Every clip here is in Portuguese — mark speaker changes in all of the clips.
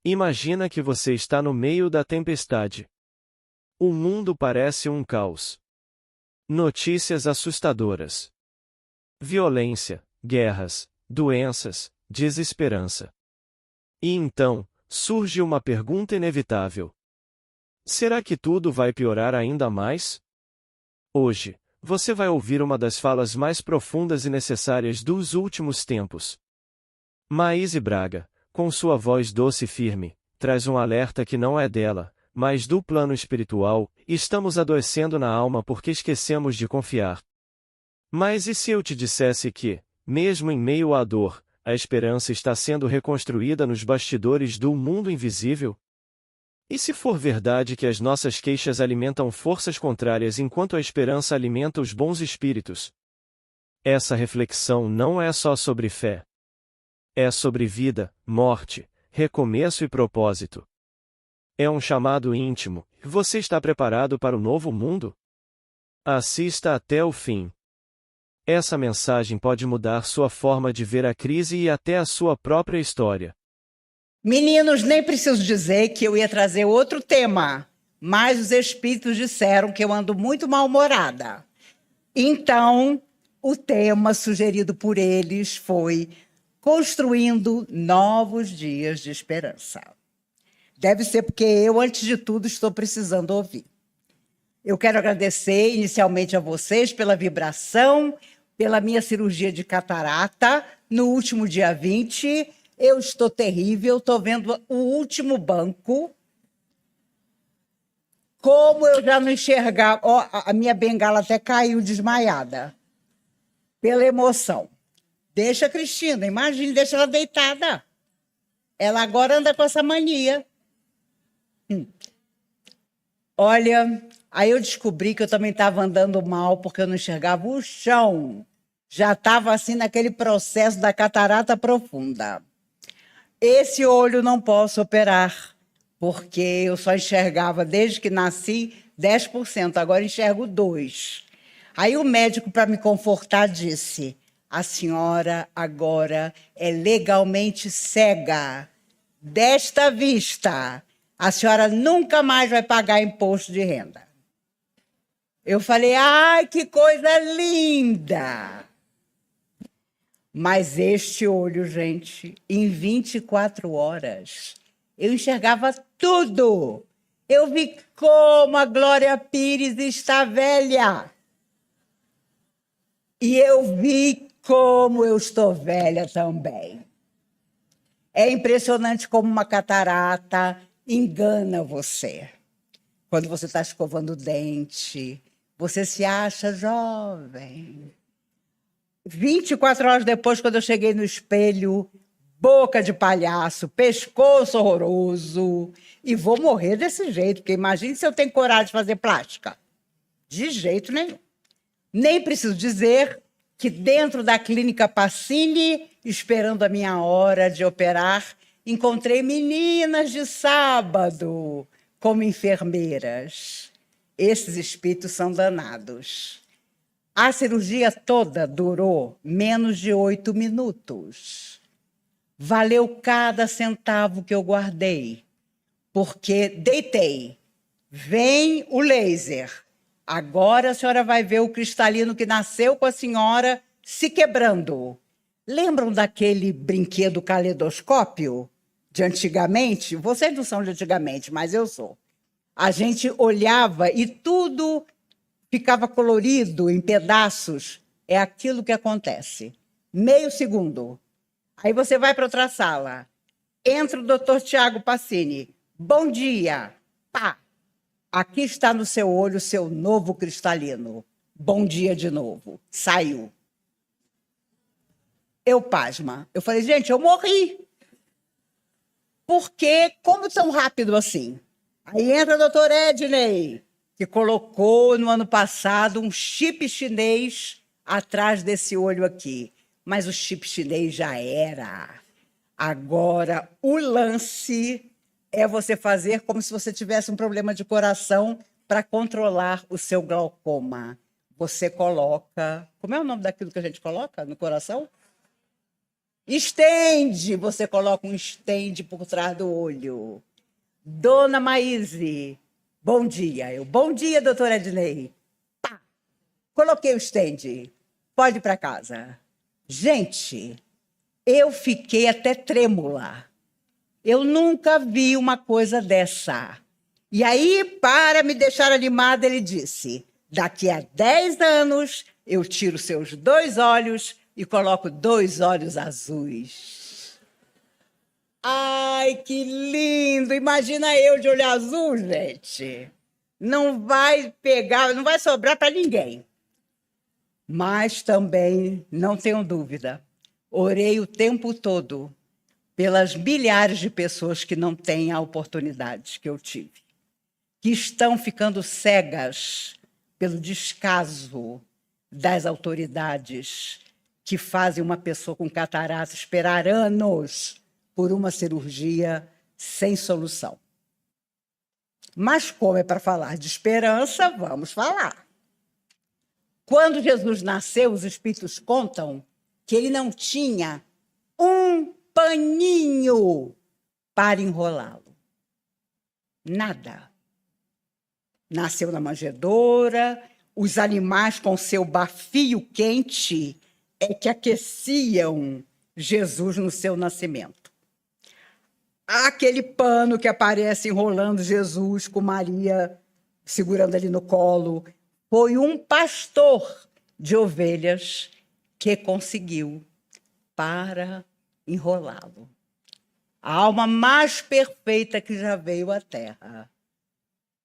Speaker 1: Imagina que você está no meio da tempestade. O mundo parece um caos. Notícias assustadoras. Violência, guerras, doenças, desesperança. E então, surge uma pergunta inevitável. Será que tudo vai piorar ainda mais? Hoje, você vai ouvir uma das falas mais profundas e necessárias dos últimos tempos. Maíse Braga, com sua voz doce e firme, traz um alerta que não é dela, mas do plano espiritual. Estamos adoecendo na alma porque esquecemos de confiar. Mas e se eu te dissesse que, mesmo em meio à dor, a esperança está sendo reconstruída nos bastidores do mundo invisível? E se for verdade que as nossas queixas alimentam forças contrárias enquanto a esperança alimenta os bons espíritos? Essa reflexão não é só sobre fé. É sobre vida, morte, recomeço e propósito. É um chamado íntimo. Você está preparado para o novo mundo? Assista até o fim. Essa mensagem pode mudar sua forma de ver a crise e até a sua própria história.
Speaker 2: Meninos, nem preciso dizer que eu ia trazer outro tema, mas os espíritos disseram que eu ando muito mal-humorada. Então, o tema sugerido por eles foi Construindo Novos Dias de Esperança. Deve ser porque eu, antes de tudo, estou precisando ouvir. Eu quero agradecer inicialmente a vocês pela vibração, pela minha cirurgia de catarata, no último dia 20. Eu estou terrível, estou vendo o último banco. Como eu já não enxergava... Ó, a minha bengala até caiu desmaiada. Pela emoção. Deixa a Cristina, imagine, deixa ela deitada. Ela agora anda com essa mania. Olha, aí eu descobri que eu também estava andando mal porque eu não enxergava o chão. Já estava assim naquele processo da catarata profunda. Esse olho não posso operar, porque eu só enxergava, desde que nasci, 10%, agora enxergo 2%. Aí o médico, para me confortar, disse: a senhora agora é legalmente cega. Desta vista, a senhora nunca mais vai pagar imposto de renda. Eu falei: ai, que coisa linda! Mas este olho, gente, em 24 horas, eu enxergava tudo. Eu vi como a Glória Pires está velha. E eu vi como eu estou velha também. É impressionante como uma catarata engana você. Quando você está escovando o dente, você se acha jovem. 24 horas depois, quando eu cheguei no espelho, boca de palhaço, pescoço horroroso, e vou morrer desse jeito, porque imagine se eu tenho coragem de fazer plástica. De jeito nenhum. Nem preciso dizer que dentro da clínica Pacini, esperando a minha hora de operar, encontrei meninas de sábado como enfermeiras. Esses espíritos são danados. A cirurgia toda durou menos de 8 minutos. Valeu cada centavo que eu guardei, porque deitei. Vem o laser. Agora a senhora vai ver o cristalino que nasceu com a senhora se quebrando. Lembram daquele brinquedo caleidoscópio de antigamente? Vocês não são de antigamente, mas eu sou. A gente olhava e tudo ficava colorido em pedaços. É aquilo que acontece. Meio segundo. Aí você vai para outra sala. Entra o doutor Tiago Pacini. Bom dia. Pá. Aqui está no seu olho o seu novo cristalino. Bom dia de novo. Saiu. Eu pasma. Eu falei, gente, eu morri. Por que? Como tão rápido assim? Aí entra o doutor Edney, que colocou no ano passado um chip chinês atrás desse olho aqui. Mas o chip chinês já era. Agora, o lance é você fazer como se você tivesse um problema de coração para controlar o seu glaucoma. Você coloca... Como é o nome daquilo que a gente coloca no coração? Estende, você coloca um estende por trás do olho. Dona Maíse, bom dia. Bom dia, doutora Ednei. Pá, coloquei o estende. Pode ir para casa. Gente, eu fiquei até trêmula. Eu nunca vi uma coisa dessa. E aí, para me deixar animada, ele disse: daqui a 10 anos, eu tiro seus 2 olhos e coloco 2 olhos azuis. Ai, que lindo! Imagina eu de olho azul, gente. Não vai pegar, não vai sobrar para ninguém. Mas também, não tenho dúvida, orei o tempo todo pelas milhares de pessoas que não têm a oportunidade que eu tive, que estão ficando cegas pelo descaso das autoridades que fazem uma pessoa com catarata esperar anos por uma cirurgia sem solução. Mas como é para falar de esperança, vamos falar. Quando Jesus nasceu, os espíritos contam que ele não tinha um paninho para enrolá-lo. Nada. Nasceu na manjedoura, os animais com seu bafio quente é que aqueciam Jesus no seu nascimento. Aquele pano que aparece enrolando Jesus com Maria segurando ele no colo, foi um pastor de ovelhas que conseguiu para enrolá-lo. A alma mais perfeita que já veio à Terra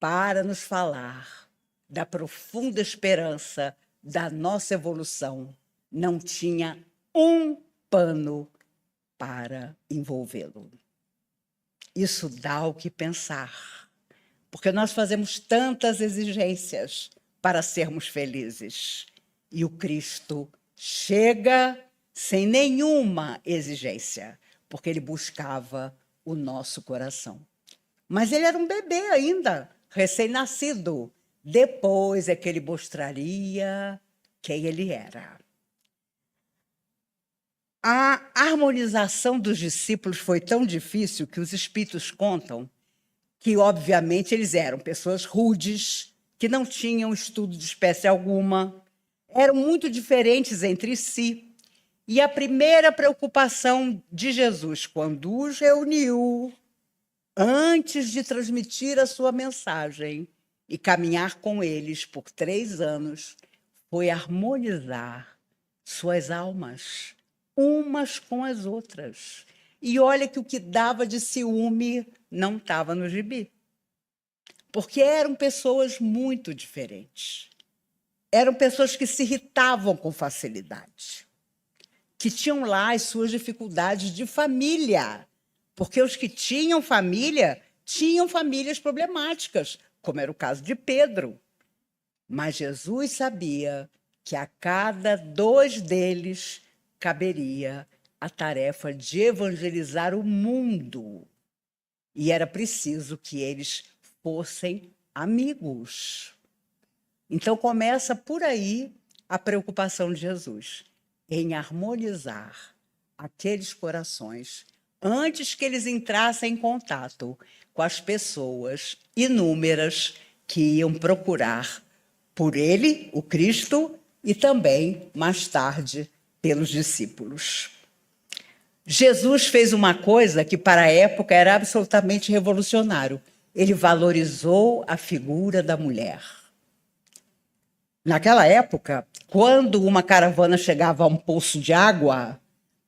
Speaker 2: para nos falar da profunda esperança da nossa evolução, não tinha um pano para envolvê-lo. Isso dá o que pensar, porque nós fazemos tantas exigências para sermos felizes, e o Cristo chega sem nenhuma exigência, porque ele buscava o nosso coração. Mas ele era um bebê ainda, recém-nascido. Depois é que ele mostraria quem ele era. A harmonização dos discípulos foi tão difícil que os espíritos contam que, obviamente, eles eram pessoas rudes, que não tinham estudo de espécie alguma, eram muito diferentes entre si. E a primeira preocupação de Jesus, quando os reuniu, antes de transmitir a sua mensagem e caminhar com eles por 3 anos, foi harmonizar suas almas, umas com as outras. E olha que o que dava de ciúme não estava no gibi. Porque eram pessoas muito diferentes. Eram pessoas que se irritavam com facilidade, que tinham lá as suas dificuldades de família, porque os que tinham família tinham famílias problemáticas, como era o caso de Pedro. Mas Jesus sabia que a cada 2 deles caberia a tarefa de evangelizar o mundo. E era preciso que eles fossem amigos. Então começa por aí a preocupação de Jesus, em harmonizar aqueles corações antes que eles entrassem em contato com as pessoas inúmeras que iam procurar por ele, o Cristo, e também, mais tarde, pelos discípulos. Jesus fez uma coisa que, para a época, era absolutamente revolucionário. Ele valorizou a figura da mulher. Naquela época, quando uma caravana chegava a um poço de água,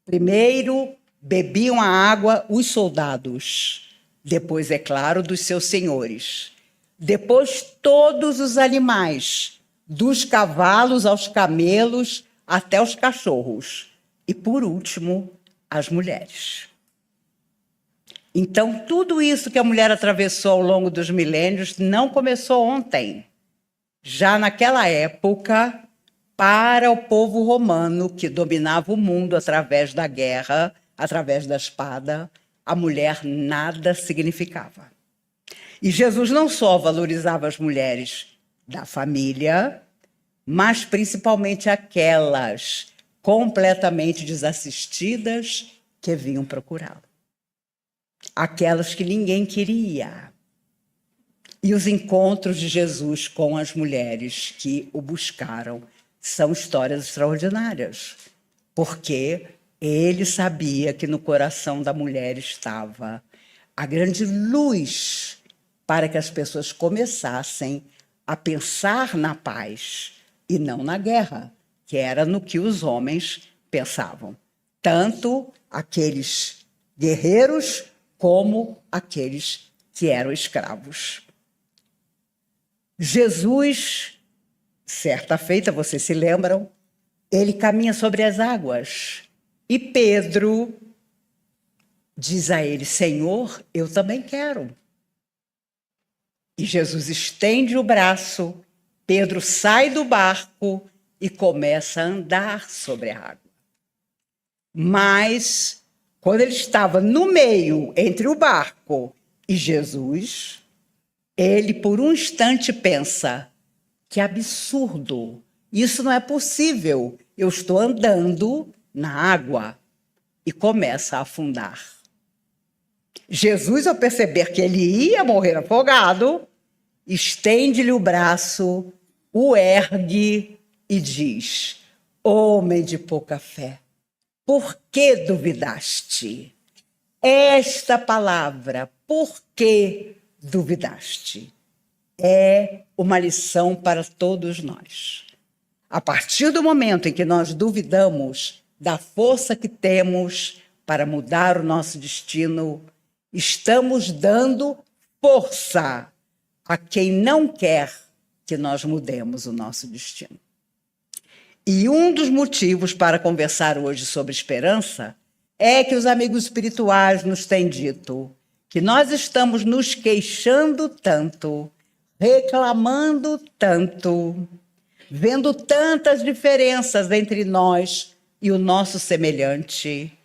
Speaker 2: primeiro bebiam a água os soldados, depois, é claro, dos seus senhores. Depois, todos os animais, dos cavalos aos camelos até os cachorros. E, por último, as mulheres. Então, tudo isso que a mulher atravessou ao longo dos milênios não começou ontem. Já naquela época, para o povo romano, que dominava o mundo através da guerra, através da espada, a mulher nada significava. E Jesus não só valorizava as mulheres da família, mas principalmente aquelas completamente desassistidas, que vinham procurá-lo. Aquelas que ninguém queria. E os encontros de Jesus com as mulheres que o buscaram são histórias extraordinárias, porque ele sabia que no coração da mulher estava a grande luz para que as pessoas começassem a pensar na paz e não na guerra, que era no que os homens pensavam, tanto aqueles guerreiros como aqueles que eram escravos. Jesus, certa feita, vocês se lembram, ele caminha sobre as águas e Pedro diz a ele: Senhor, eu também quero. E Jesus estende o braço, Pedro sai do barco e começa a andar sobre a água. Mas, quando ele estava no meio, entre o barco e Jesus, ele por um instante pensa: que absurdo, isso não é possível, eu estou andando na água, e começa a afundar. Jesus, ao perceber que ele ia morrer afogado, estende-lhe o braço, o ergue e diz: homem de pouca fé, por que duvidaste? Esta palavra, por que duvidaste? É uma lição para todos nós. A partir do momento em que nós duvidamos da força que temos para mudar o nosso destino, estamos dando força a quem não quer que nós mudemos o nosso destino. E um dos motivos para conversar hoje sobre esperança é que os amigos espirituais nos têm dito que nós estamos nos queixando tanto, reclamando tanto, vendo tantas diferenças entre nós e o nosso semelhante,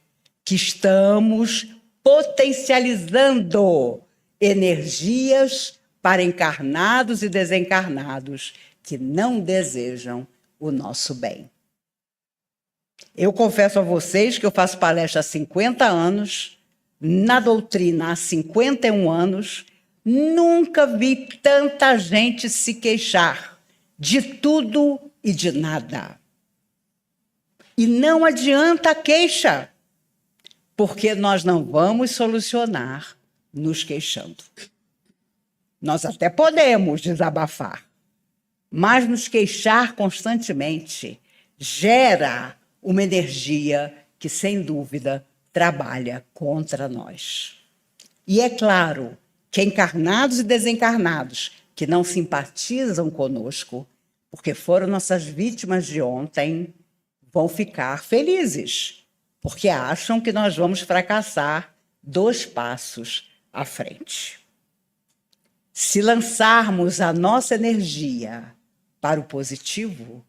Speaker 2: que estamos potencializando energias para encarnados e desencarnados que não desejam o nosso bem. Eu confesso a vocês que eu faço palestra há 50 anos, na doutrina há 51 anos, nunca vi tanta gente se queixar de tudo e de nada. E não adianta a queixa, porque nós não vamos solucionar nos queixando. Nós até podemos desabafar, mas nos queixar constantemente gera uma energia que, sem dúvida, trabalha contra nós. E é claro que encarnados e desencarnados que não simpatizam conosco, porque foram nossas vítimas de ontem, vão ficar felizes, porque acham que nós vamos fracassar 2 passos à frente. Se lançarmos a nossa energia para o positivo,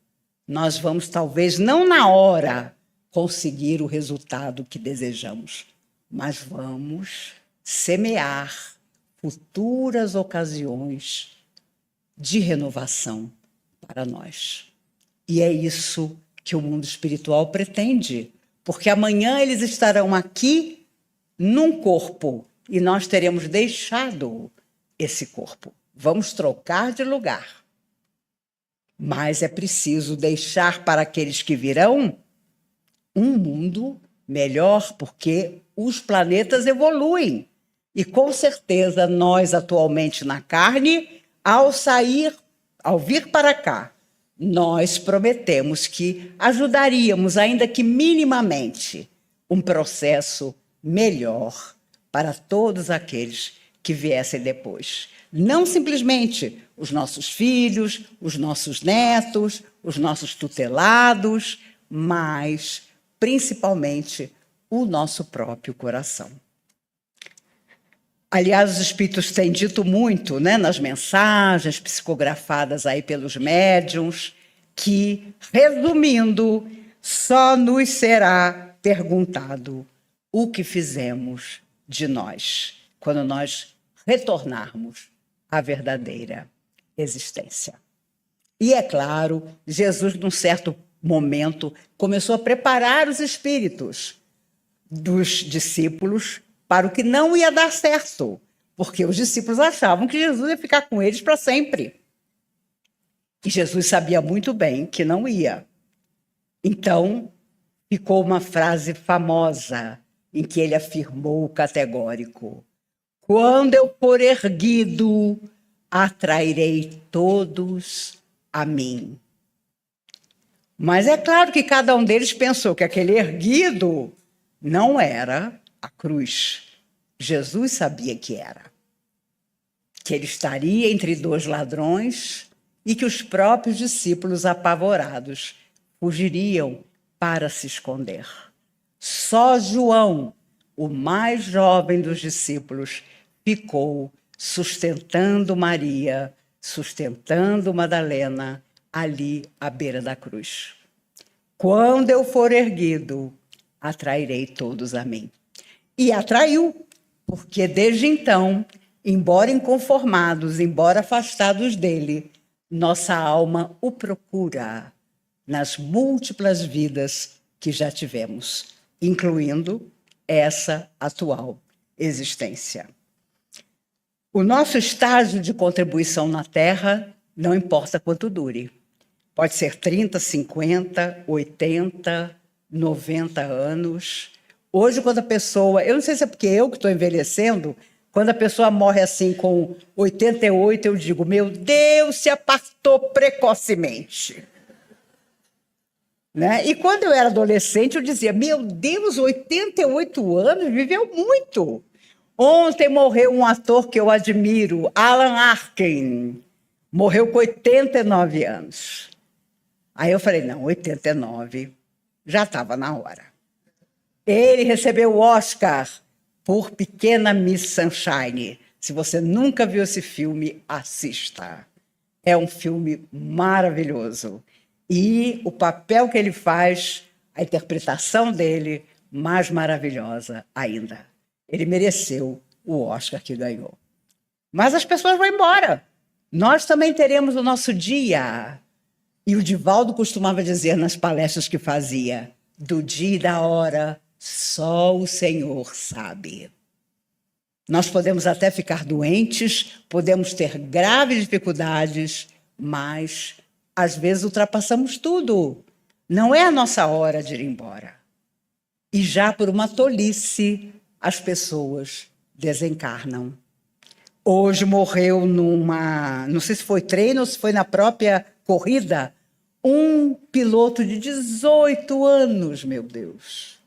Speaker 2: nós vamos, talvez não na hora, conseguir o resultado que desejamos, mas vamos semear futuras ocasiões de renovação para nós. E é isso que o mundo espiritual pretende, porque amanhã eles estarão aqui num corpo e nós teremos deixado esse corpo. Vamos trocar de lugar. Mas é preciso deixar para aqueles que virão um mundo melhor, porque os planetas evoluem. E, com certeza, nós, atualmente na carne, ao vir para cá, nós prometemos que ajudaríamos, ainda que minimamente, um processo melhor para todos aqueles que viessem depois. Não simplesmente os nossos filhos, os nossos netos, os nossos tutelados, mas, principalmente, o nosso próprio coração. Aliás, os espíritos têm dito muito, né, nas mensagens psicografadas aí pelos médiuns, que, resumindo, só nos será perguntado o que fizemos de nós, quando nós retornarmos à verdadeira existência. E, é claro, Jesus, num certo momento, começou a preparar os espíritos dos discípulos para o que não ia dar certo, porque os discípulos achavam que Jesus ia ficar com eles para sempre. E Jesus sabia muito bem que não ia. Então, ficou uma frase famosa em que ele afirmou categórico: quando eu for erguido, atrairei todos a mim. Mas é claro que cada um deles pensou que aquele erguido não era a cruz. Jesus sabia que era. Que ele estaria entre dois ladrões e que os próprios discípulos apavorados fugiriam para se esconder. Só João, o mais jovem dos discípulos, ficou sustentando Maria, sustentando Madalena, ali à beira da cruz. Quando eu for erguido, atrairei todos a mim. E atraiu, porque desde então, embora inconformados, embora afastados dele, nossa alma o procura nas múltiplas vidas que já tivemos, incluindo essa atual existência. O nosso estágio de contribuição na Terra não importa quanto dure. Pode ser 30, 50, 80, 90 anos. Hoje, quando a pessoa... Eu não sei se é porque eu que estou envelhecendo, quando a pessoa morre assim com 88, eu digo, meu Deus, se apartou precocemente. Né? E quando eu era adolescente, eu dizia, meu Deus, 88 anos, viveu muito. Ontem morreu um ator que eu admiro, Alan Arkin. Morreu com 89 anos. Aí eu falei, não, 89, já estava na hora. Ele recebeu o Oscar por Pequena Miss Sunshine. Se você nunca viu esse filme, assista. É um filme maravilhoso. E o papel que ele faz, a interpretação dele, mais maravilhosa ainda. Ele mereceu o Oscar que ganhou. Mas as pessoas vão embora. Nós também teremos o nosso dia. E o Divaldo costumava dizer nas palestras que fazia, do dia e da hora, só o Senhor sabe. Nós podemos até ficar doentes, podemos ter graves dificuldades, mas às vezes ultrapassamos tudo. Não é a nossa hora de ir embora. E já por uma tolice, as pessoas desencarnam. Hoje morreu não sei se foi treino ou se foi na própria corrida, um piloto de 18 anos, meu Deus.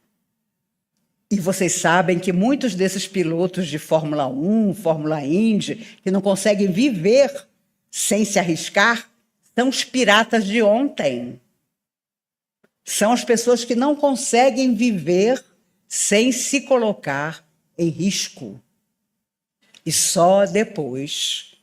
Speaker 2: E vocês sabem que muitos desses pilotos de Fórmula 1, Fórmula Indy, que não conseguem viver sem se arriscar, são os piratas de ontem. São as pessoas que não conseguem viver sem se colocar em risco. E só depois,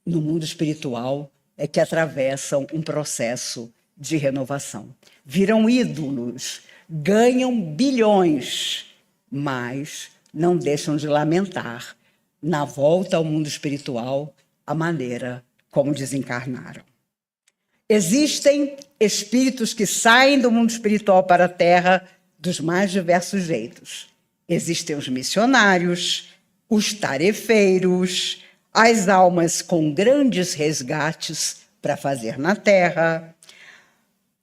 Speaker 2: no mundo espiritual, é que atravessam um processo de renovação. Viram ídolos, ganham bilhões, mas não deixam de lamentar, na volta ao mundo espiritual, a maneira como desencarnaram. Existem espíritos que saem do mundo espiritual para a Terra dos mais diversos jeitos. Existem os missionários, os tarefeiros, as almas com grandes resgates para fazer na Terra,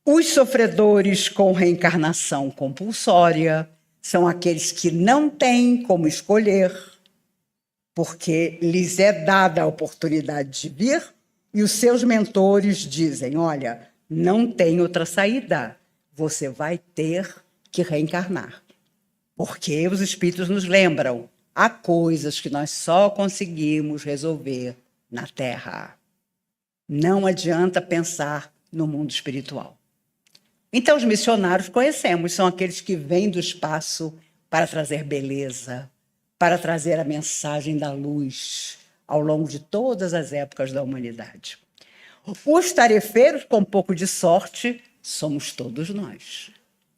Speaker 2: os sofredores com reencarnação compulsória, são aqueles que não têm como escolher, porque lhes é dada a oportunidade de vir e os seus mentores dizem, olha, não tem outra saída, você vai ter que reencarnar. Porque os espíritos nos lembram, há coisas que nós só conseguimos resolver na Terra. Não adianta pensar no mundo espiritual. Então, os missionários conhecemos, são aqueles que vêm do espaço para trazer beleza, para trazer a mensagem da luz ao longo de todas as épocas da humanidade. Os tarefeiros, com um pouco de sorte, somos todos nós,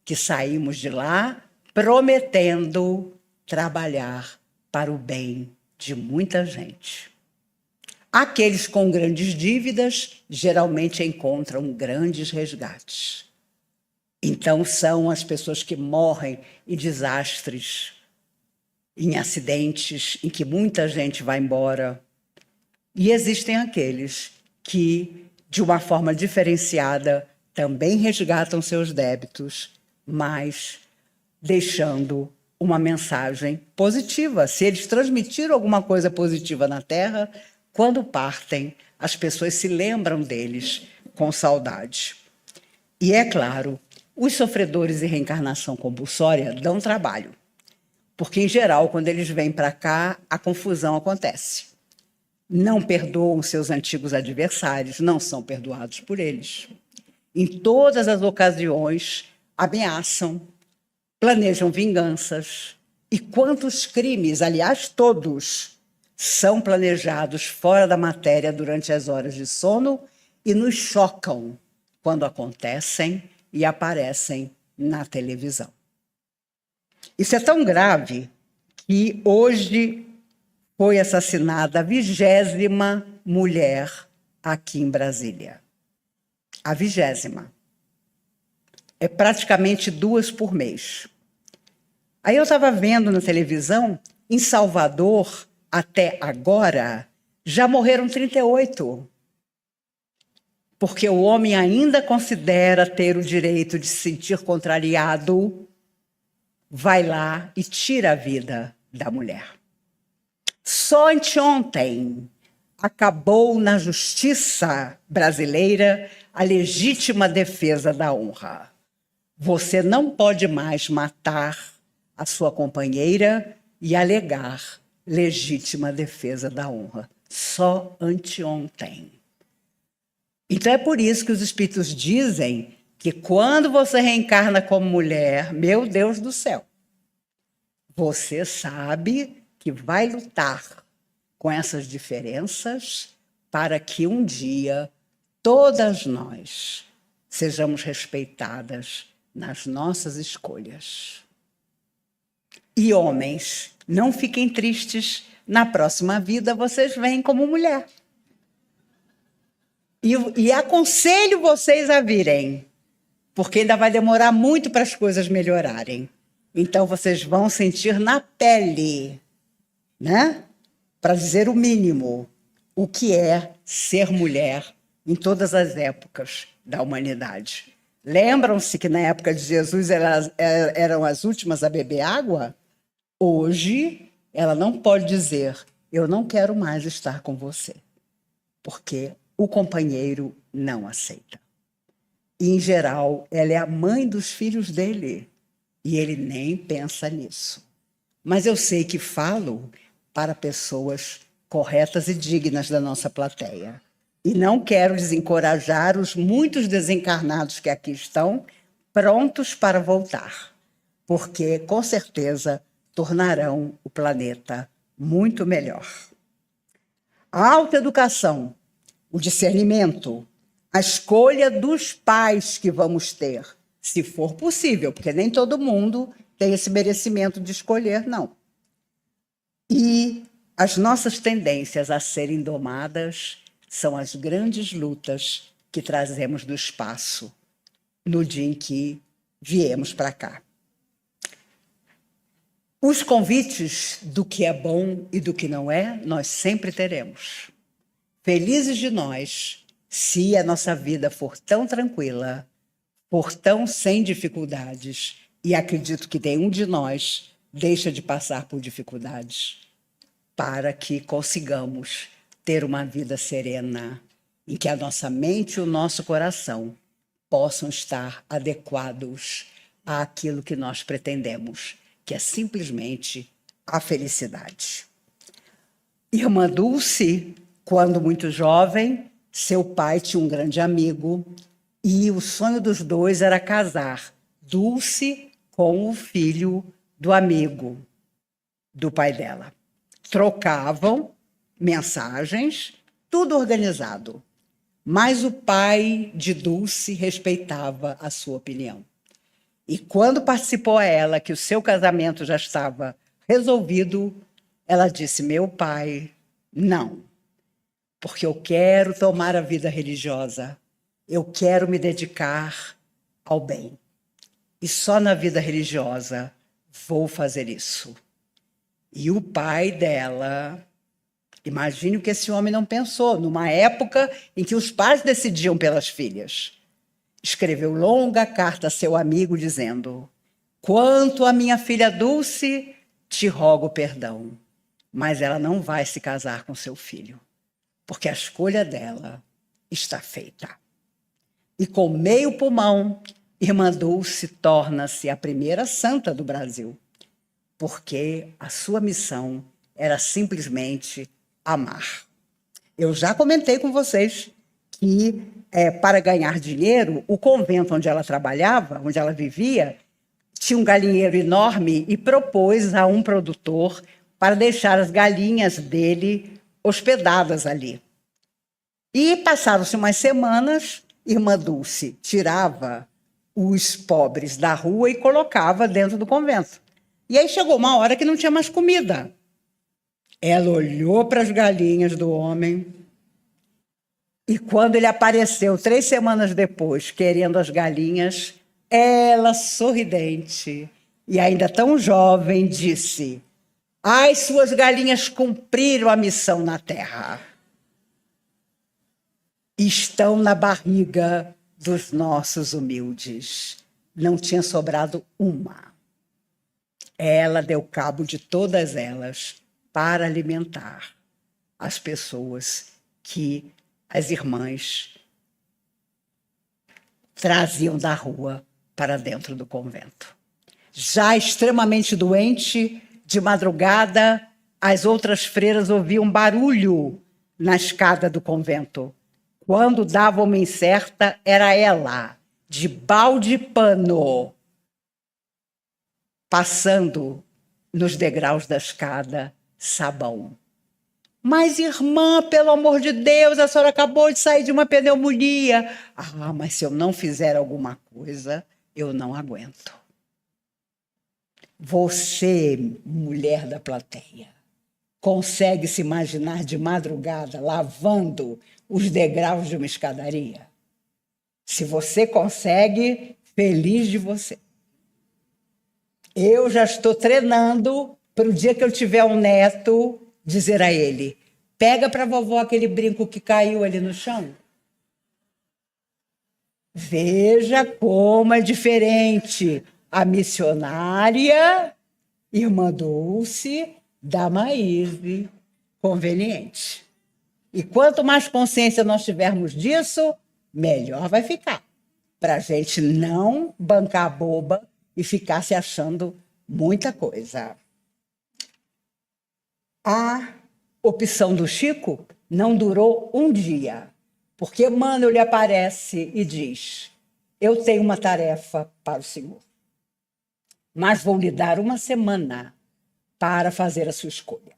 Speaker 2: que saímos de lá prometendo trabalhar para o bem de muita gente. Aqueles com grandes dívidas geralmente encontram grandes resgates. Então, são as pessoas que morrem em desastres, em acidentes, em que muita gente vai embora. E existem aqueles que, de uma forma diferenciada, também resgatam seus débitos, mas deixando uma mensagem positiva. Se eles transmitiram alguma coisa positiva na Terra, quando partem, as pessoas se lembram deles com saudade. E, é claro, os sofredores de reencarnação compulsória dão trabalho, porque, em geral, quando eles vêm para cá, a confusão acontece. Não perdoam seus antigos adversários, não são perdoados por eles. Em todas as ocasiões, ameaçam, planejam vinganças. E quantos crimes, aliás, todos, são planejados fora da matéria durante as horas de sono e nos chocam quando acontecem e aparecem na televisão. Isso é tão grave que hoje foi assassinada a 20ª mulher aqui em Brasília. A 20ª. É praticamente 2 por mês. Aí eu estava vendo na televisão, em Salvador, até agora, já morreram 38. Porque o homem ainda considera ter o direito de se sentir contrariado, vai lá e tira a vida da mulher. Só anteontem acabou na justiça brasileira a legítima defesa da honra. Você não pode mais matar a sua companheira e alegar legítima defesa da honra. Só anteontem. Então é por isso que os espíritos dizem que quando você reencarna como mulher, meu Deus do céu, você sabe que vai lutar com essas diferenças para que um dia todas nós sejamos respeitadas nas nossas escolhas. E homens, não fiquem tristes, na próxima vida vocês vêm como mulher. E aconselho vocês a virem, porque ainda vai demorar muito para as coisas melhorarem. Então vocês vão sentir na pele, né? Para dizer o mínimo, o que é ser mulher em todas as épocas da humanidade. Lembram-se que na época de Jesus eram as últimas a beber água? Hoje, ela não pode dizer, eu não quero mais estar com você, porque o companheiro não aceita. E, em geral, ela é a mãe dos filhos dele, e ele nem pensa nisso. Mas eu sei que falo para pessoas corretas e dignas da nossa plateia. E não quero desencorajar os muitos desencarnados que aqui estão, prontos para voltar, porque, com certeza, tornarão o planeta muito melhor. A autoeducação, o discernimento, a escolha dos pais que vamos ter, se for possível, porque nem todo mundo tem esse merecimento de escolher, não. E as nossas tendências a serem domadas são as grandes lutas que trazemos do espaço no dia em que viemos para cá. Os convites do que é bom e do que não é, nós sempre teremos. Felizes de nós, se a nossa vida for tão tranquila, for tão sem dificuldades, e acredito que nenhum de nós deixa de passar por dificuldades, para que consigamos ter uma vida serena, em que a nossa mente e o nosso coração possam estar adequados àquilo que nós pretendemos, que é simplesmente a felicidade. Irmã Dulce, quando muito jovem, seu pai tinha um grande amigo e o sonho dos dois era casar Dulce com o filho do amigo do pai dela. Trocavam mensagens, tudo organizado. Mas o pai de Dulce respeitava a sua opinião. E quando participou a ela que o seu casamento já estava resolvido, ela disse, meu pai, não, porque eu quero tomar a vida religiosa, eu quero me dedicar ao bem. e só na vida religiosa vou fazer isso. E o pai dela, imagine o que esse homem não pensou, numa época em que os pais decidiam pelas filhas. Escreveu longa carta a seu amigo dizendo: quanto à minha filha Dulce, te rogo perdão, mas ela não vai se casar com seu filho, porque a escolha dela está feita. E com meio pulmão, irmã Dulce torna-se a primeira santa do Brasil, porque a sua missão era simplesmente amar. Eu já comentei com vocês que, para ganhar dinheiro, o convento onde ela trabalhava, onde ela vivia, tinha um galinheiro enorme e propôs a um produtor para deixar as galinhas dele hospedadas ali. E passaram-se umas semanas, irmã Dulce tirava os pobres da rua e colocava dentro do convento. E aí chegou uma hora que não tinha mais comida. Ela olhou para as galinhas do homem e quando ele apareceu 3 semanas depois, querendo as galinhas, ela, sorridente e ainda tão jovem, disse: as suas galinhas cumpriram a missão na terra. Estão na barriga dos nossos humildes. Não tinha sobrado uma. Ela deu cabo de todas elas para alimentar as pessoas que as irmãs traziam da rua para dentro do convento. Já extremamente doente, de madrugada, as outras freiras ouviam barulho na escada do convento. Quando dava uma incerta, era ela, de balde e pano, passando nos degraus da escada, sabão. Mas, irmã, pelo amor de Deus, a senhora acabou de sair de uma pneumonia. Ah, mas se eu não fizer alguma coisa, eu não aguento. Você, mulher da plateia, consegue se imaginar de madrugada lavando os degraus de uma escadaria? Se você consegue, feliz de você. Eu já estou treinando para o dia que eu tiver um neto, dizer a ele: pega para a vovó aquele brinco que caiu ali no chão. Veja como é diferente a missionária, irmã Dulce, da Maíse, conveniente. E quanto mais consciência nós tivermos disso, melhor vai ficar, para a gente não bancar a boba e ficar se achando muita coisa. A opção do Chico não durou um dia, porque Emmanuel lhe aparece e diz: eu tenho uma tarefa para o senhor, mas vou lhe dar uma semana para fazer a sua escolha.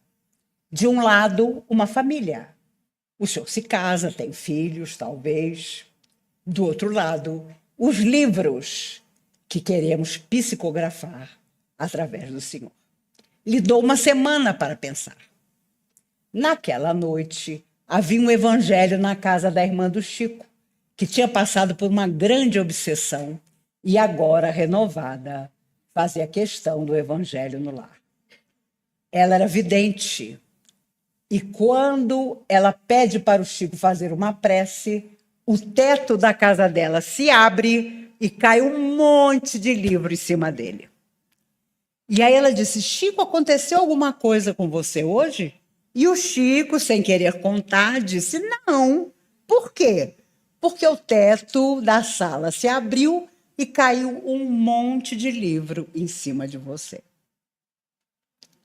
Speaker 2: De um lado, uma família. O senhor se casa, tem filhos, talvez. Do outro lado, os livros que queremos psicografar através do senhor. Lhe dou uma semana para pensar. Naquela noite, havia um evangelho na casa da irmã do Chico, que tinha passado por uma grande obsessão e agora, renovada, fazia questão do evangelho no lar. Ela era vidente e quando ela pede para o Chico fazer uma prece, o teto da casa dela se abre e cai um monte de livro em cima dele. E aí ela disse: Chico, aconteceu alguma coisa com você hoje? E o Chico, sem querer contar, disse: não. Por quê? Porque o teto da sala se abriu e caiu um monte de livro em cima de você.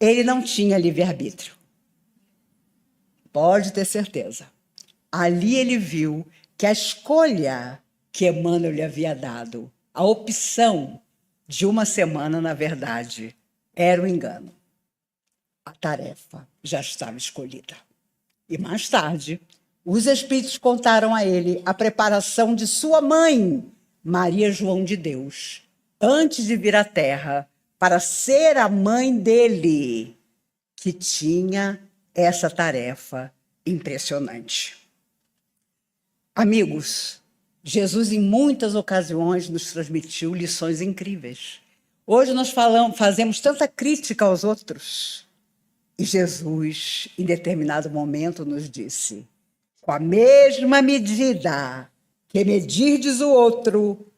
Speaker 2: Ele não tinha livre-arbítrio. Pode ter certeza. Ali ele viu que a escolha que Emmanuel lhe havia dado, a opção de uma semana, na verdade, era um engano. A tarefa já estava escolhida. E mais tarde, os espíritos contaram a ele a preparação de sua mãe, Maria João de Deus, antes de vir à Terra, para ser a mãe dele, que tinha essa tarefa impressionante. Amigos, Jesus, em muitas ocasiões, nos transmitiu lições incríveis. Hoje nós fazemos tanta crítica aos outros. E Jesus, em determinado momento, nos disse: com a mesma medida que medirdes o outro,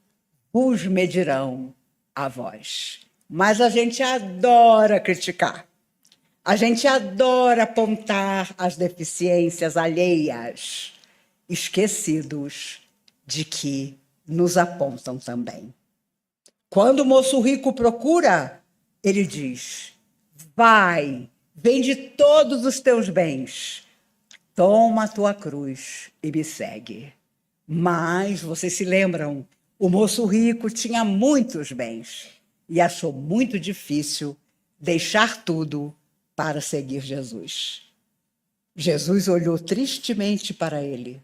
Speaker 2: vos medirão a vós. Mas a gente adora criticar. A gente adora apontar as deficiências alheias, esquecidos de que nos apontam também. Quando o moço rico procura, ele diz: vai, vende todos os teus bens, toma a tua cruz e me segue. Mas, vocês se lembram, o moço rico tinha muitos bens e achou muito difícil deixar tudo para seguir Jesus. Jesus olhou tristemente para ele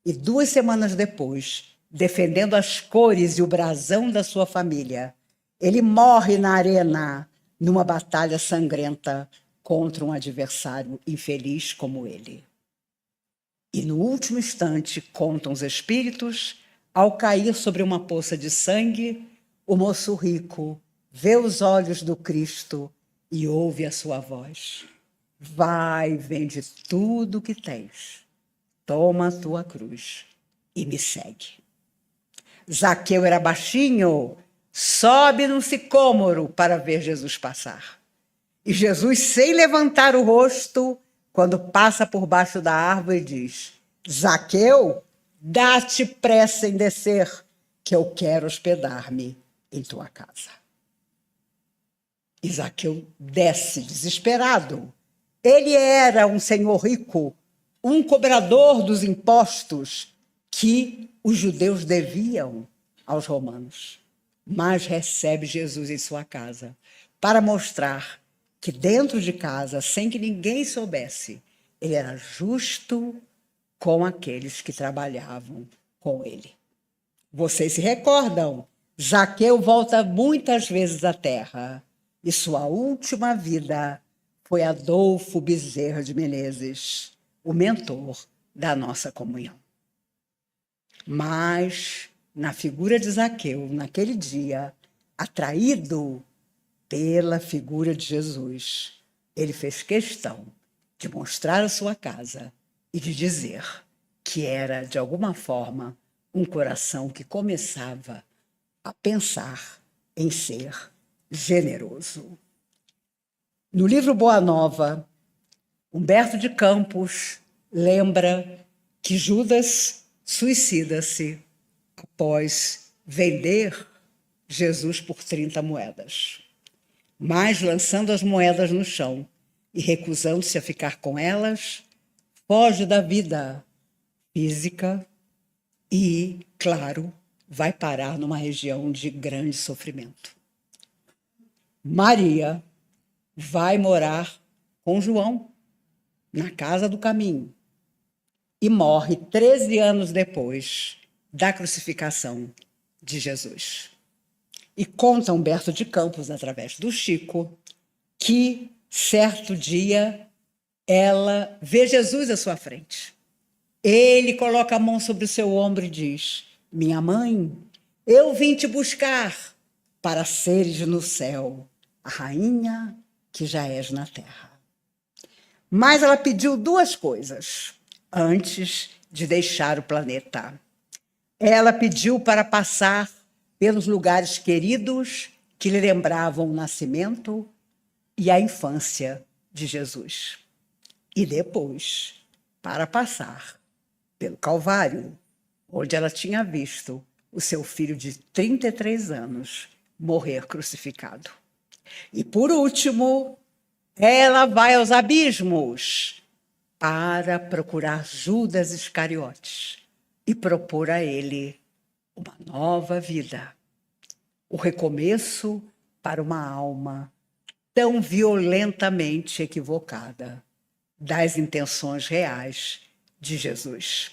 Speaker 2: e 2 semanas depois, defendendo as cores e o brasão da sua família, ele morre na arena numa batalha sangrenta contra um adversário infeliz como ele. E no último instante, contam os espíritos, ao cair sobre uma poça de sangue, o moço rico vê os olhos do Cristo e ouve a sua voz: vai, vende tudo o que tens, toma a tua cruz e me segue. Zaqueu era baixinho, sobe num sicômoro para ver Jesus passar. E Jesus, sem levantar o rosto, quando passa por baixo da árvore, diz: Zaqueu, dá-te pressa em descer, que eu quero hospedar-me em tua casa. E Zaqueu desce desesperado. Ele era um senhor rico, um cobrador dos impostos que os judeus deviam aos romanos. Mas recebe Jesus em sua casa para mostrar que dentro de casa, sem que ninguém soubesse, ele era justo com aqueles que trabalhavam com ele. Vocês se recordam? Zaqueu volta muitas vezes à terra e sua última vida foi Adolfo Bezerra de Menezes, o mentor da nossa comunhão. Mas, na figura de Zaqueu, naquele dia, atraído pela figura de Jesus, ele fez questão de mostrar a sua casa e de dizer que era, de alguma forma, um coração que começava a pensar em ser generoso. No livro Boa Nova, Humberto de Campos lembra que Judas suicida-se após vender Jesus por 30 moedas. Mas, lançando as moedas no chão e recusando-se a ficar com elas, foge da vida física e, claro, vai parar numa região de grande sofrimento. Maria vai morar com João na casa do caminho e morre 13 anos depois da crucificação de Jesus. E conta Humberto de Campos, através do Chico, que certo dia ela vê Jesus à sua frente. Ele coloca a mão sobre o seu ombro e diz: minha mãe, eu vim te buscar para seres no céu a rainha que já és na terra. Mas ela pediu 2 coisas antes de deixar o planeta. Ela pediu para passar pelos lugares queridos que lhe lembravam o nascimento e a infância de Jesus. E depois, para passar pelo Calvário, onde ela tinha visto o seu filho de 33 anos morrer crucificado. E, por último, ela vai aos abismos para procurar Judas Iscariotes e propor a ele uma nova vida, o recomeço para uma alma tão violentamente equivocada das intenções reais de Jesus.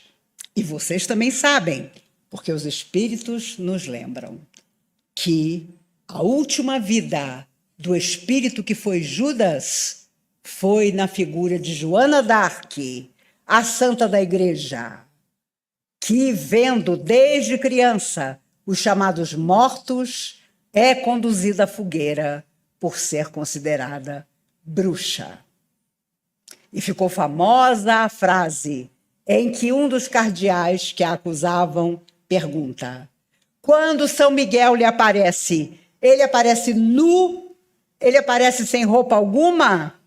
Speaker 2: E vocês também sabem, porque os espíritos nos lembram, que a última vida do espírito que foi Judas foi na figura de Joana d'Arc, a santa da igreja, que, vendo desde criança os chamados mortos, é conduzida à fogueira por ser considerada bruxa. E ficou famosa a frase em que um dos cardeais que a acusavam pergunta: quando São Miguel lhe aparece, ele aparece nu? Ele aparece sem roupa alguma?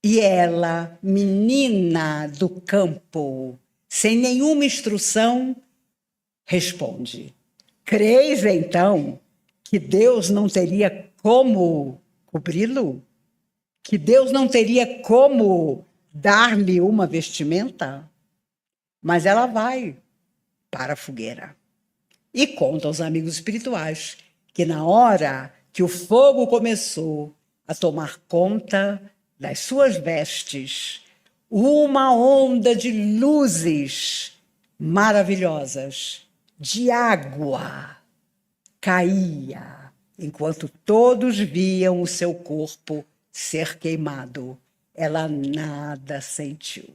Speaker 2: E ela, menina do campo, sem nenhuma instrução, responde: creis então que Deus não teria como cobri-lo? Que Deus não teria como dar-lhe uma vestimenta? Mas ela vai para a fogueira e conta aos amigos espirituais que na hora que o fogo começou a tomar conta das suas vestes, uma onda de luzes maravilhosas, de água, caía, enquanto todos viam o seu corpo ser queimado. Ela nada sentiu.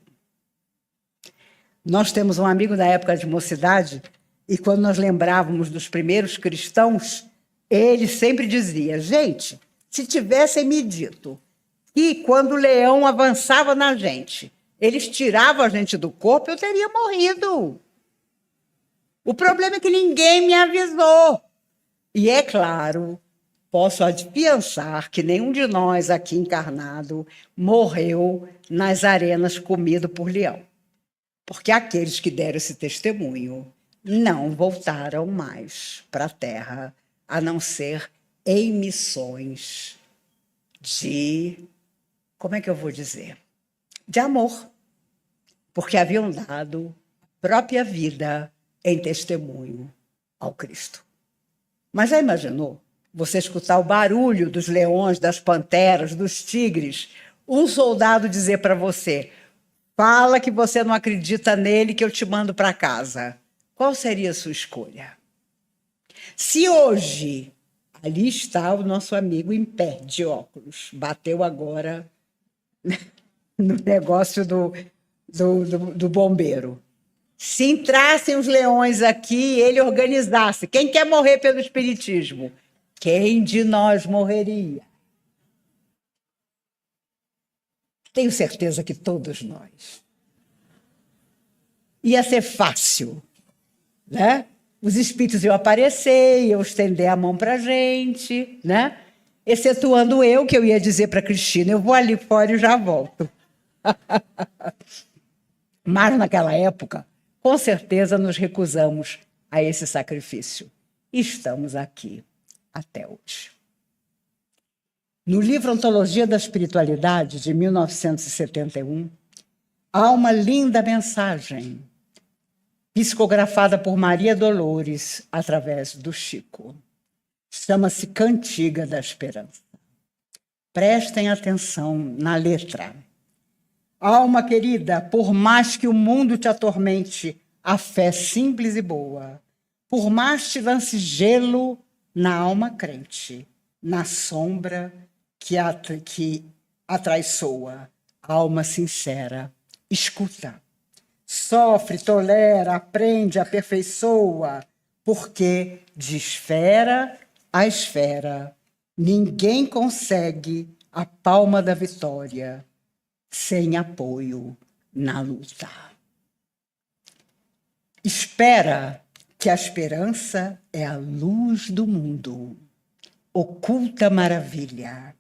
Speaker 2: Nós temos um amigo da época de mocidade, e quando nós lembrávamos dos primeiros cristãos, ele sempre dizia: gente, se tivessem me dito que quando o leão avançava na gente, eles tiravam a gente do corpo, eu teria morrido. O problema é que ninguém me avisou. E é claro, posso afiançar que nenhum de nós aqui encarnado morreu nas arenas comido por leão. Porque aqueles que deram esse testemunho não voltaram mais para a Terra, a não ser em missões de, como é que eu vou dizer? De amor. Porque haviam dado própria vida em testemunho ao Cristo. Mas já imaginou você escutar o barulho dos leões, das panteras, dos tigres, um soldado dizer para você: fala que você não acredita nele, que eu te mando para casa. Qual seria a sua escolha? Se hoje, ali está o nosso amigo em pé, de óculos, bateu agora no negócio do bombeiro. Se entrassem os leões aqui e ele organizasse, quem quer morrer pelo espiritismo? Quem de nós morreria? Tenho certeza que todos nós. Ia ser fácil, né? Os espíritos iam aparecer, iam estender a mão para a gente, né? Excetuando eu, que eu ia dizer para a Cristina: eu vou ali fora e já volto. Mas naquela época, com certeza nos recusamos a esse sacrifício. E estamos aqui até hoje. No livro Antologia da Espiritualidade, de 1971, há uma linda mensagem psicografada por Maria Dolores através do Chico. Chama-se Cantiga da Esperança. Prestem atenção na letra. Alma querida, por mais que o mundo te atormente, a fé simples e boa, por mais te lance gelo na alma crente, na sombra que atraiçoa, alma sincera, escuta. Sofre, tolera, aprende, aperfeiçoa, porque de esfera a esfera ninguém consegue a palma da vitória sem apoio na luta. Espera, que a esperança é a luz do mundo, oculta maravilha,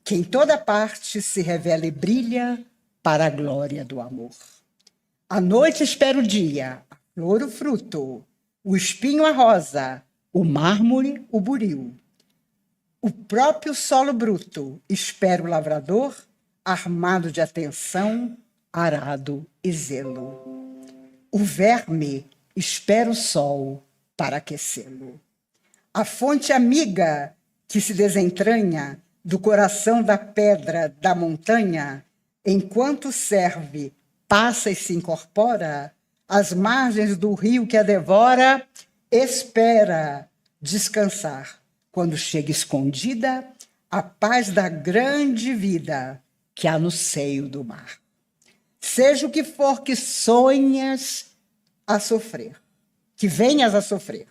Speaker 2: que em toda parte se revela e brilha para a glória do amor. A noite espera o dia, a flor o fruto, o espinho a rosa, o mármore o buril. O próprio solo bruto espera o lavrador, armado de atenção, arado e zelo. O verme espera o sol para aquecê-lo. A fonte amiga que se desentranha do coração da pedra da montanha, enquanto serve, passa e se incorpora, às margens do rio que a devora, espera descansar, quando chega escondida a paz da grande vida que há no seio do mar. Seja o que for que sonhas a sofrer, que venhas a sofrer.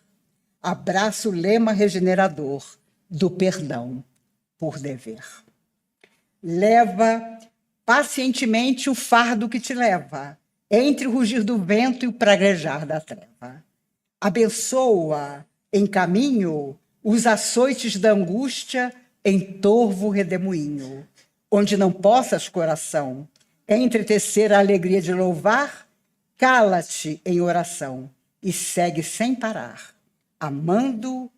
Speaker 2: Abraça o lema regenerador do perdão por dever. Leva pacientemente o fardo que te leva, entre o rugir do vento e o praguejar da treva. Abençoa em caminho os açoites da angústia em torvo redemoinho, onde não possas, coração, entretecer a alegria de louvar, cala-te em oração e segue sem parar, amando,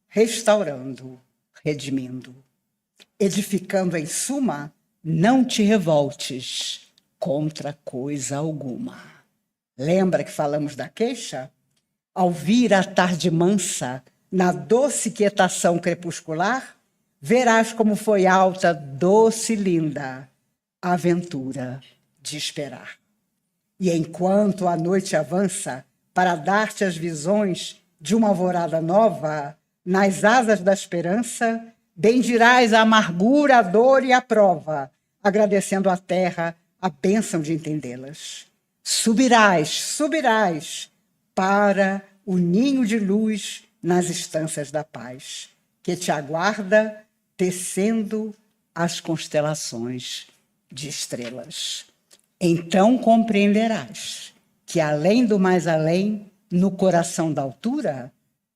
Speaker 2: restaurando, redimindo. Edificando em suma, não te revoltes contra coisa alguma. Lembra que falamos da queixa? Ao vir a tarde mansa, na doce quietação crepuscular, verás como foi alta, doce e linda, a aventura de esperar. E enquanto a noite avança para dar-te as visões de uma alvorada nova, nas asas da esperança, bendirás a amargura, a dor e a prova, agradecendo à terra a bênção de entendê-las. Subirás para o ninho de luz nas estâncias da paz, que te aguarda tecendo as constelações de estrelas. Então compreenderás que, além do mais além, no coração da altura,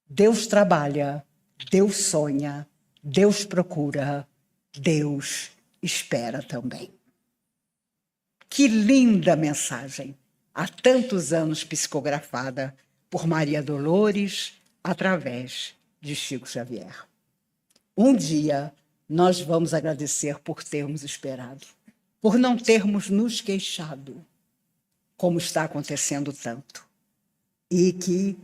Speaker 2: Deus trabalha, Deus sonha, Deus procura, Deus espera também. Que linda mensagem, há tantos anos psicografada por Maria Dolores através de Chico Xavier. Um dia nós vamos agradecer por termos esperado, por não termos nos queixado, como está acontecendo tanto. E que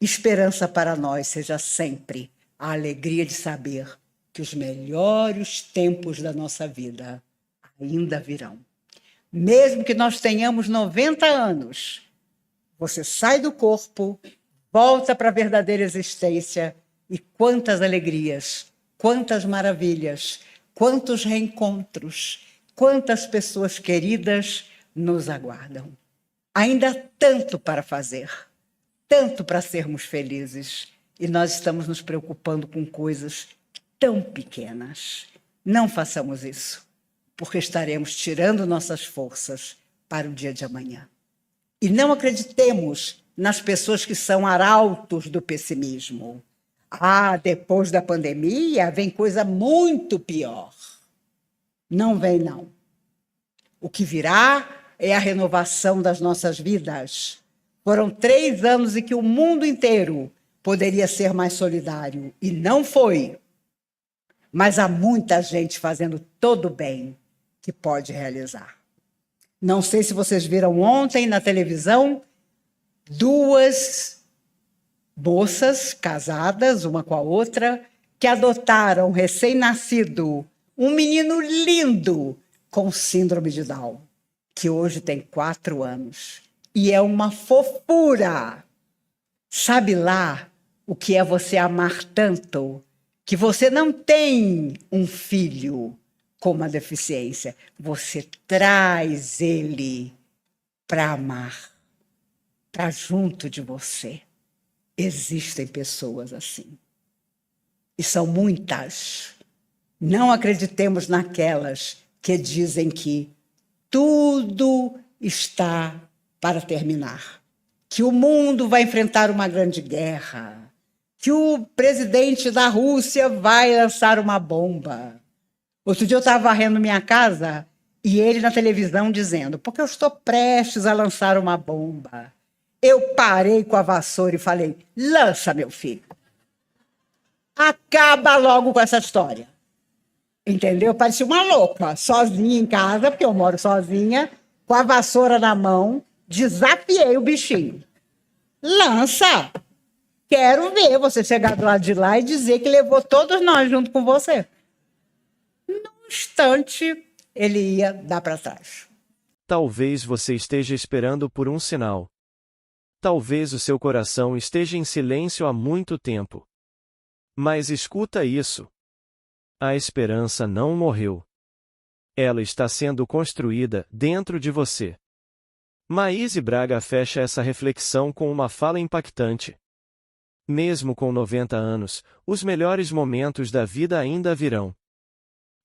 Speaker 2: esperança para nós seja sempre a alegria de saber que os melhores tempos da nossa vida ainda virão. Mesmo que nós tenhamos 90 anos, você sai do corpo, volta para a verdadeira existência e quantas alegrias, quantas maravilhas, quantos reencontros, quantas pessoas queridas nos aguardam. Ainda há tanto para fazer, tanto para sermos felizes, e nós estamos nos preocupando com coisas tão pequenas. Não façamos isso, porque estaremos tirando nossas forças para o dia de amanhã. E não acreditemos nas pessoas que são arautos do pessimismo. Depois da pandemia vem coisa muito pior. Não vem, não. O que virá é a renovação das nossas vidas. Foram 3 anos em que o mundo inteiro poderia ser mais solidário, e não foi. Mas há muita gente fazendo todo o bem que pode realizar. Não sei se vocês viram ontem na televisão 2 moças casadas, uma com a outra, que adotaram um recém-nascido, um menino lindo com síndrome de Down, que hoje tem 4 anos. E é uma fofura. Sabe lá o que é você amar tanto que você não tem um filho com uma deficiência, você traz ele para amar, para junto de você. Existem pessoas assim. E são muitas. Não acreditemos naquelas que dizem que tudo está para terminar, que o mundo vai enfrentar uma grande guerra, que o presidente da Rússia vai lançar uma bomba. Outro dia eu estava varrendo minha casa e ele na televisão dizendo, porque eu estou prestes a lançar uma bomba. Eu parei com a vassoura e falei, lança, meu filho. Acaba logo com essa história. Entendeu? Parecia uma louca, sozinha em casa, porque eu moro sozinha, com a vassoura na mão, desafiei o bichinho. Lança! Quero ver você chegar do lado de lá e dizer que levou todos nós junto com você. Num instante, ele ia dar para trás.
Speaker 1: Talvez você esteja esperando por um sinal. Talvez o seu coração esteja em silêncio há muito tempo. Mas escuta isso. A esperança não morreu. Ela está sendo construída dentro de você. Maíse Braga fecha essa reflexão com uma fala impactante. Mesmo com 90 anos, os melhores momentos da vida ainda virão.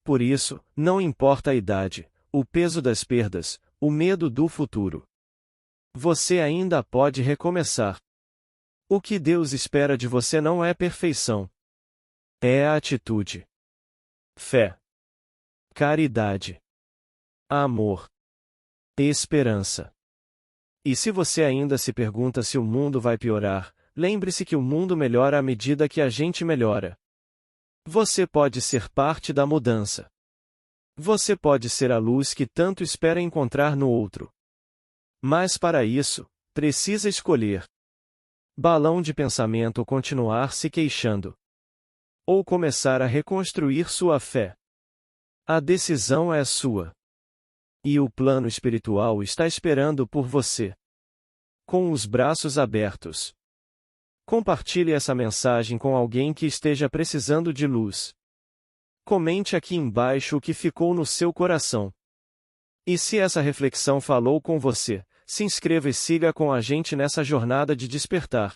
Speaker 1: Por isso, não importa a idade, o peso das perdas, o medo do futuro. Você ainda pode recomeçar. O que Deus espera de você não é perfeição. É a atitude. Fé. Caridade. Amor. Esperança. E se você ainda se pergunta se o mundo vai piorar, lembre-se que o mundo melhora à medida que a gente melhora. Você pode ser parte da mudança. Você pode ser a luz que tanto espera encontrar no outro. Mas para isso, precisa escolher. Balão de pensamento ou continuar se queixando. Ou começar a reconstruir sua fé. A decisão é sua. E o plano espiritual está esperando por você. Com os braços abertos. Compartilhe essa mensagem com alguém que esteja precisando de luz. Comente aqui embaixo o que ficou no seu coração. E se essa reflexão falou com você, se inscreva e siga com a gente nessa jornada de despertar.